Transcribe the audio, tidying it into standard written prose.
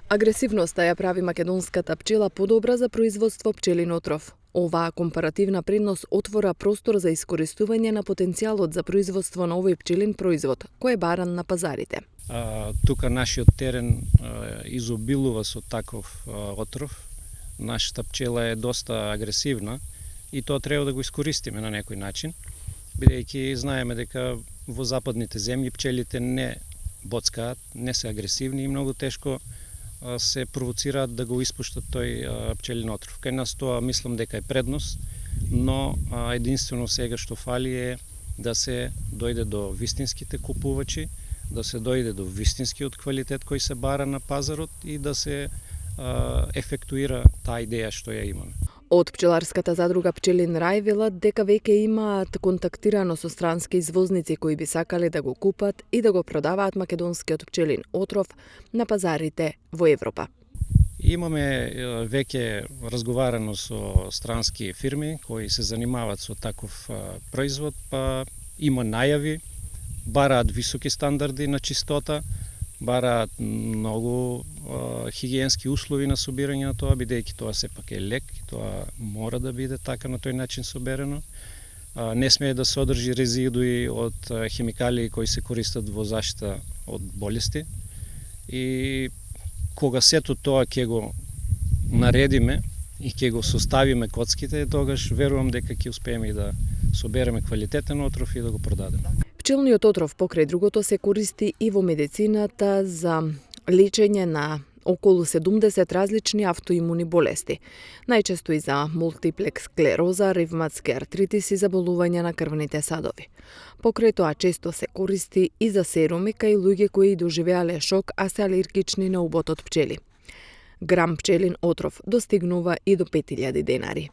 Агресивноста ја прави македонската пчела подобра за производство пчелин отров. Оваа компаративна предност отвора простор за искористување на потенцијалот за производство на овој пчелин производ, кој е баран на пазарите. Тука нашиот терен изобилува со таков отров. Нашата пчела е доста агресивна и тоа треба да го искористиме на некој начин, бидејќи знаеме дека во западните земји пчелите не боцкаат, не се агресивни и многу тешко се провоцираат да го испуштат тој пчелин отров. Кај нас тоа мислам дека е предност, но единствено сега што фали е да се дојде до вистинските купувачи, да се дојде до вистинскиот квалитет кој се бара на пазарот и да се ефектуира таа идеја што ја имаме. Од пчеларската задруга Пчелин рај велат дека веќе имаат контактирано со странски извозници кои би сакале да го купат и да го продаваат македонскиот пчелин отров на пазарите во Европа. Имаме веќе разговарано со странски фирми кои се занимаваат со таков производ, па има најави, бараат високи стандарди на чистота, бараат многу хигиенски услови на собирање на тоа, бидејќи тоа сепак е лек и тоа мора да биде така на тој начин соберено. Не смее да содржи резидуи од хемикалии кои се користат во заштита од болести. И кога сето тоа ќе го наредиме и ќе го составиме коцките, тогаш верувам дека ќе успееме и да собереме квалитетен отров и да го продадеме. Пчелниот отров покрај другото се користи и во медицината за лечење на околу 70 различни автоимуни болести, најчесто и за мултиплекс склероза, ревматски артритис и заболувања на крвните садови. Покрај тоа често се користи и за серуми кај луѓе кои доживеале шок, а се алергични на убот од пчели. Грам пчелин отров достигнува и до 5000 денари.